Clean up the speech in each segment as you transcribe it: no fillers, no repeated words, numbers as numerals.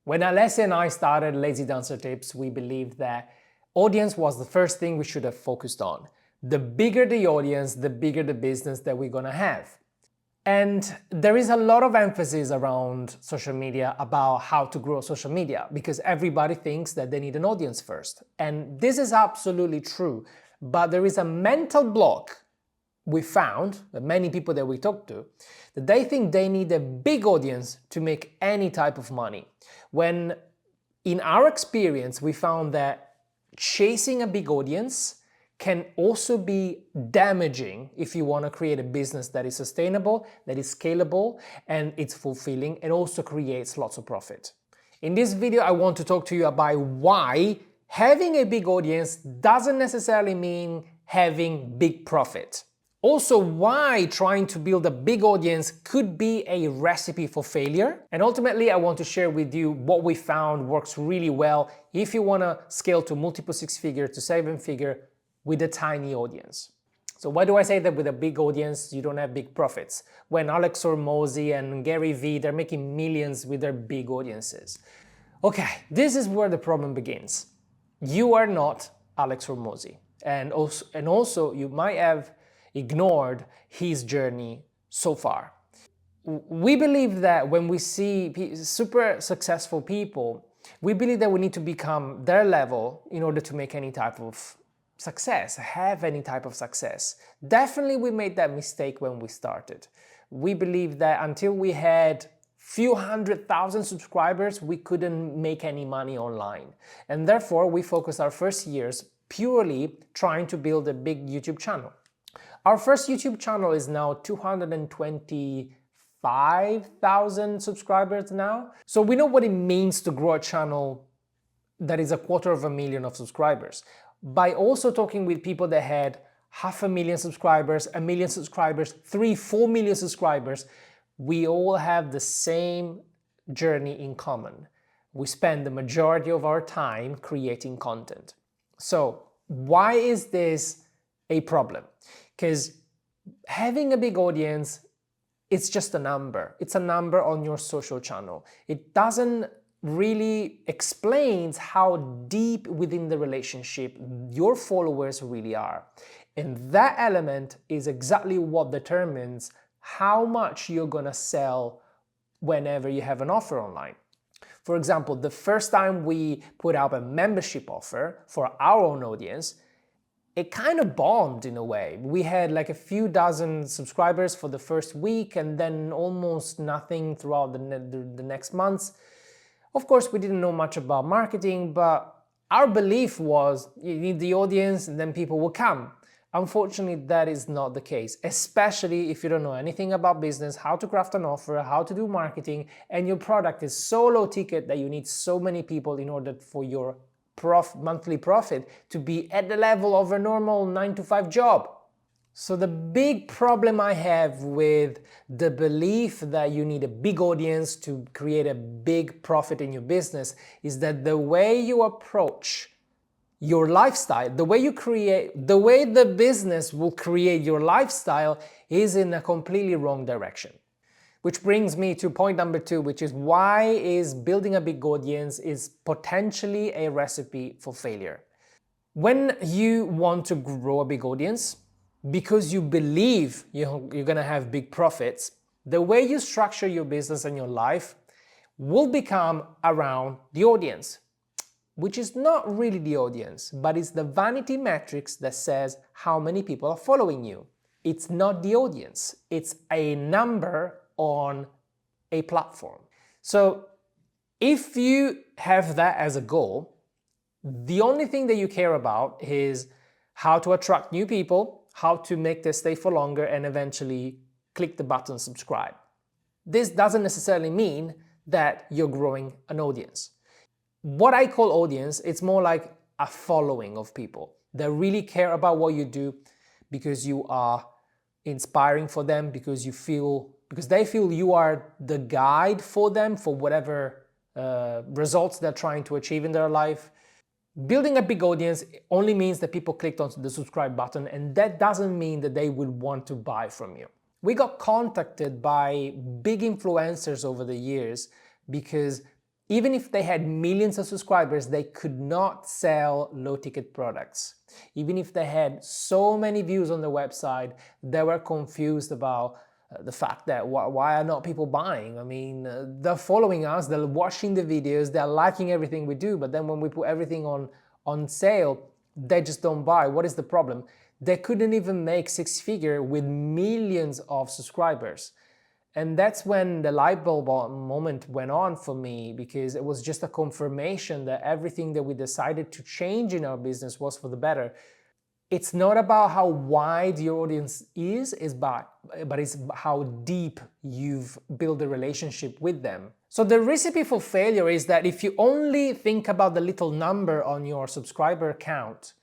When Alessia and I started Lazy Dancer Tips, we believed that audience was the first thing we should have focused on. The bigger the audience, the bigger the business that we're gonna have. And there is a lot of emphasis around social media about how to grow social media because everybody thinks that they need an audience first. And this is absolutely true, but there is a mental block we found, many people that we talked to, that they think they need a big audience to make any type of money. When in our experience, we found that chasing a big audience can also be damaging if you want to create a business that is sustainable, that is scalable, and it's fulfilling, and also creates lots of profit. In this video, I want to talk to you about why having a big audience doesn't necessarily mean having big profit. Also, why trying to build a big audience could be a recipe for failure. And ultimately, I want to share with you what we found works really well if you want to scale to multiple six-figure to seven-figure with a tiny audience. So why do I say that with a big audience you don't have big profits? When Alex Hormozi and Gary Vee, they're making millions with their big audiences. Okay, this is where the problem begins. You are not Alex Hormozi. And also you might have ignored his journey so far. We believe that when we see super successful people, we believe that we need to become their level in order to make any type of success, have any type of success. Definitely we made that mistake when we started. We believed that until we had few 100,000 subscribers, we couldn't make any money online. And therefore we focused our first years purely trying to build a big YouTube channel. Our first YouTube channel is now 225,000 subscribers now. So we know what it means to grow a channel that is 250,000 of subscribers. By also talking with people that had 500,000 subscribers, 1 million subscribers, 3-4 million subscribers, we all have the same journey in common. We spend the majority of our time creating content. So why is this a problem? Because having a big audience, it's just a number. It's a number on your social channel. It doesn't really explain how deep within the relationship your followers really are. And that element is exactly what determines how much you're gonna sell whenever you have an offer online. For example, the first time we put out a membership offer for our own audience, it kind of bombed in a way. We had like a few dozen subscribers for the first week and then almost nothing throughout the next months. Of course, we didn't know much about marketing, but our belief was you need the audience and then people will come. Unfortunately, that is not the case, especially if you don't know anything about business, how to craft an offer, how to do marketing, and your product is so low ticket that you need so many people in order for your monthly profit to be at the level of a normal 9-to-5 job. So the big problem I have with the belief that you need a big audience to create a big profit in your business is that the way you approach your lifestyle, the way the business will create your lifestyle is in a completely wrong direction. Which brings me to point number 2, which is why is building a big audience is potentially a recipe for failure. When you want to grow a big audience, because you believe you're gonna have big profits, the way you structure your business and your life will become around the audience, which is not really the audience, but it's the vanity metrics that says how many people are following you. It's not the audience, it's a number on a platform. So if you have that as a goal, the only thing that you care about is how to attract new people, how to make them stay for longer, and eventually click the button subscribe. This doesn't necessarily mean that you're growing an audience. What I call audience, it's more like a following of people that really care about what you do because you are inspiring for them, because they feel you are the guide for them for whatever results they're trying to achieve in their life. Building a big audience only means that people clicked on the subscribe button, and that doesn't mean that they will want to buy from you. We got contacted by big influencers over the years because Even if they had millions of subscribers, they could not sell low-ticket products. Even if they had so many views on the website, they were confused about the fact that why are not people buying? I mean, they're following us, they're watching the videos, they're liking everything we do, but then when we put everything on sale, they just don't buy. What is the problem? They couldn't even make six-figure with millions of subscribers. And that's when the light bulb moment went on for me, because it was just a confirmation that everything that we decided to change in our business was for the better. It's not about how wide your audience but it's how deep you've built a relationship with them. So the recipe for failure is that if you only think about the little number on your subscriber count,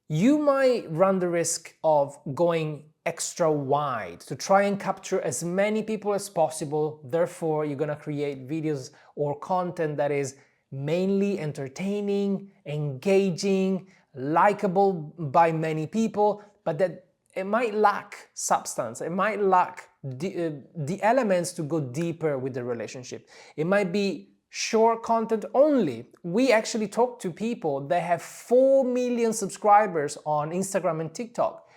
you might run the risk of going extra wide to try and capture as many people as possible. Therefore, you're gonna create videos or content that is mainly entertaining, engaging, likable by many people, but that it might lack substance. It might lack the elements to go deeper with the relationship. It might be short content only. We actually talk to people that have 4 million subscribers on Instagram and TikTok,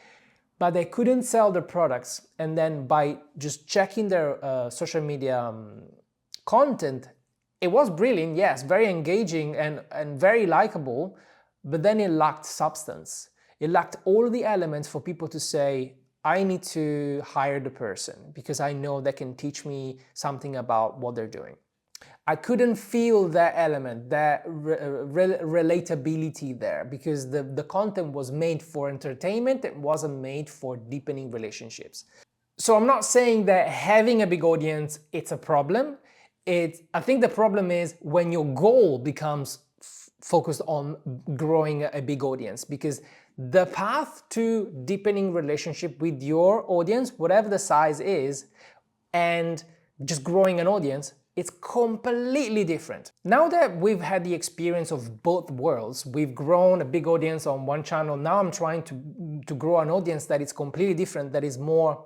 but they couldn't sell their products. And then by just checking their social media content, it was brilliant, yes, very engaging and very likable, but then it lacked substance. It lacked all the elements for people to say, I need to hire the person because I know they can teach me something about what they're doing. I couldn't feel that element, that relatability there, because the content was made for entertainment, it wasn't made for deepening relationships. So I'm not saying that having a big audience, it's a problem. I think the problem is when your goal becomes focused on growing a big audience, because the path to deepening relationship with your audience, whatever the size is, and just growing an audience, it's completely different. Now that we've had the experience of both worlds, we've grown a big audience on one channel, now I'm trying to grow an audience that is completely different, that is more,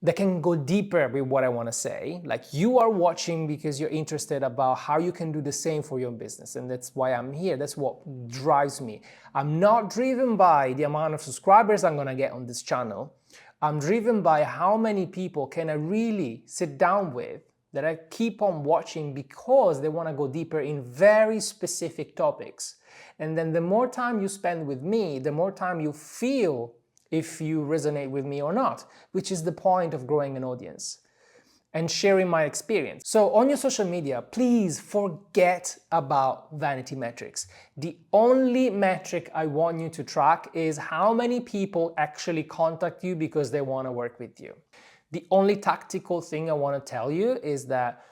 that can go deeper with what I want to say. Like, you are watching because you're interested about how you can do the same for your business, and that's why I'm here. That's what drives me. I'm not driven by the amount of subscribers I'm gonna get on this channel. I'm driven by how many people can I really sit down with that I keep on watching because they want to go deeper in very specific topics. And then the more time you spend with me, the more time you feel if you resonate with me or not, which is the point of growing an audience and sharing my experience. So on your social media, please forget about vanity metrics. The only metric I want you to track is how many people actually contact you because they want to work with you. The only tactical thing I want to tell you is that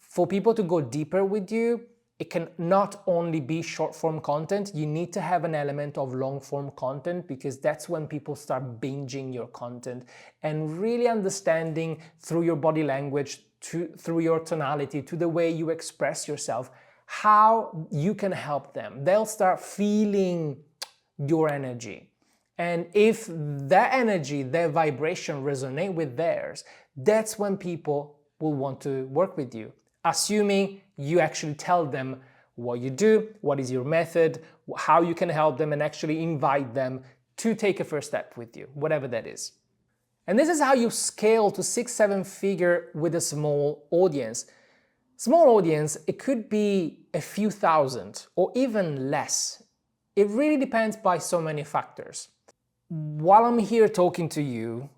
for people to go deeper with you, it can not only be short form content, you need to have an element of long form content, because that's when people start binging your content and really understanding through your body language, through your tonality, to the way you express yourself, how you can help them. They'll start feeling your energy. And if that energy, their vibration resonate with theirs, that's when people will want to work with you. Assuming you actually tell them what you do, what is your method, how you can help them, and actually invite them to take a first step with you, whatever that is. And this is how you scale to 6-7 figure with a small audience. Small audience, it could be a few thousand or even less. It really depends by so many factors. While I'm here talking to you,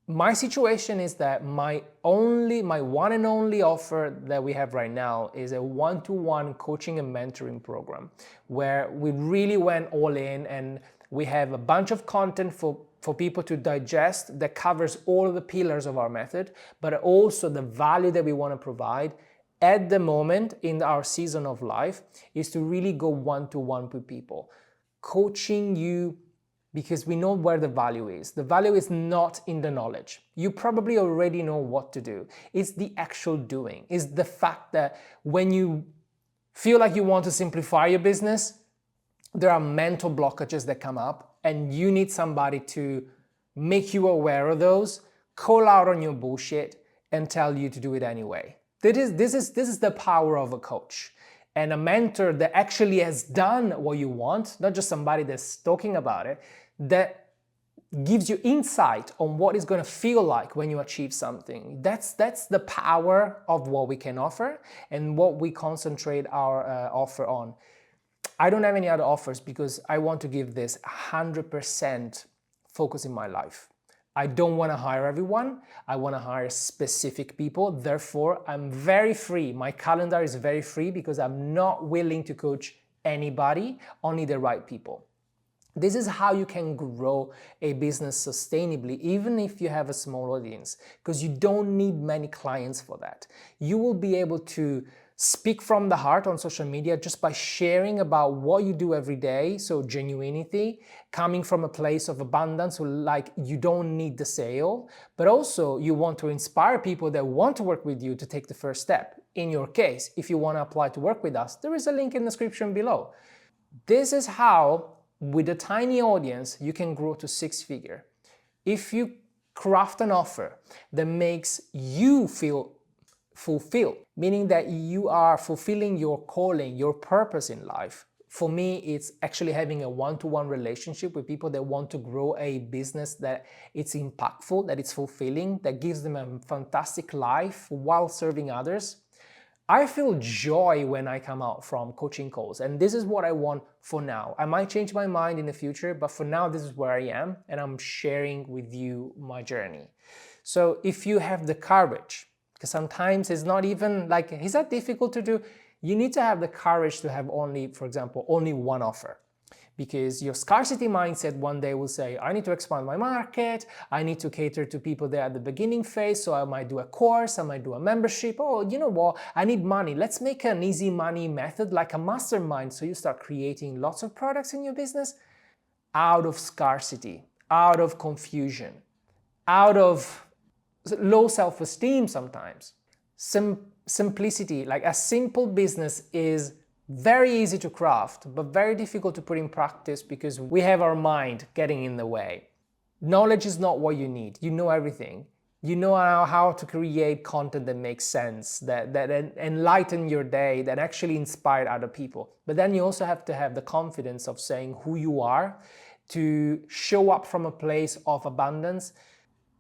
my situation is that my one and only offer that we have right now is a one-to-one coaching and mentoring program where we really went all in, and we have a bunch of content for people to digest that covers all of the pillars of our method, but also the value that we want to provide at the moment in our season of life is to really go one-to-one with people, coaching you, because we know where the value is. The value is not in the knowledge. You probably already know what to do. It's the actual doing. It's the fact that when you feel like you want to simplify your business, there are mental blockages that come up, and you need somebody to make you aware of those, call out on your bullshit, and tell you to do it anyway. This is the power of a coach and a mentor that actually has done what you want, not just somebody that's talking about it, that gives you insight on what it's going to feel like when you achieve something. That's the power of what we can offer and what we concentrate our offer on. I don't have any other offers because I want to give this 100% focus in my life. I don't want to hire everyone. I want to hire specific people. Therefore, I'm very free. My calendar is very free because I'm not willing to coach anybody, only the right people. This is how you can grow a business sustainably, even if you have a small audience, because you don't need many clients for that. You will be able to speak from the heart on social media just by sharing about what you do every day. So genuinity, coming from a place of abundance, like you don't need the sale, but also you want to inspire people that want to work with you to take the first step. In your case, if you want to apply to work with us, there is a link in the description below. This is how, with a tiny audience, you can grow to 6-figure. If you craft an offer that makes you feel fulfilled, meaning that you are fulfilling your calling, your purpose in life. For me, it's actually having a one-to-one relationship with people that want to grow a business that it's impactful, that it's fulfilling, that gives them a fantastic life while serving others. I feel joy when I come out from coaching calls, and this is what I want for now. I might change my mind in the future, but for now, this is where I am, and I'm sharing with you my journey. So if you have the courage, because sometimes it's not even like, is that difficult to do? You need to have the courage to have only, for example, only one offer. Because your scarcity mindset one day will say, I need to expand my market, I need to cater to people that are at the beginning phase, so I might do a course, I might do a membership. Oh, you know what, I need money. Let's make an easy money method like a mastermind. So you start creating lots of products in your business out of scarcity, out of confusion, out of low self-esteem sometimes. Simplicity, like a simple business is very easy to craft, but very difficult to put in practice because we have our mind getting in the way. Knowledge is not what you need. You know everything. You know how to create content that makes sense, that enlighten your day, that actually inspire other people. But then you also have to have the confidence of saying who you are, to show up from a place of abundance,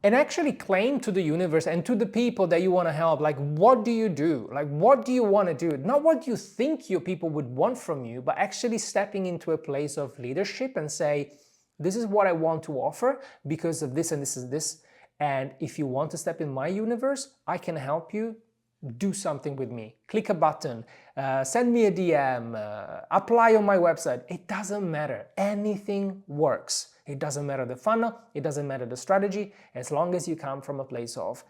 and actually claim to the universe and to the people that you want to help, like, what do you do? Like, what do you want to do? Not what you think your people would want from you, but actually stepping into a place of leadership and say, this is what I want to offer because of this and this and this. And if you want to step in my universe, I can help you. Do something with me. Click a button, send me a DM, apply on my website. It doesn't matter. Anything works. It doesn't matter the funnel, it doesn't matter the strategy, as long as you come from a place of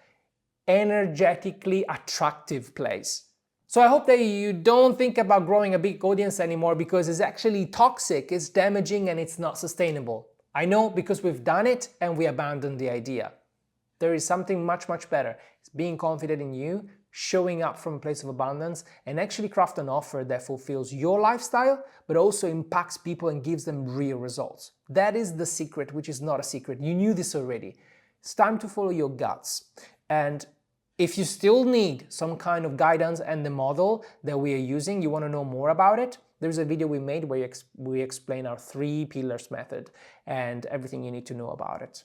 energetically attractive place. So I hope that you don't think about growing a big audience anymore because it's actually toxic, it's damaging, and it's not sustainable. I know because we've done it and we abandoned the idea. There is something much, much better. It's being confident in you, showing up from a place of abundance, and actually craft an offer that fulfills your lifestyle, but also impacts people and gives them real results. That is the secret, which is not a secret. You knew this already. It's time to follow your guts. And if you still need some kind of guidance and the model that we are using, you want to know more about it, there's a video we made where we explain our 3 pillars method and everything you need to know about it.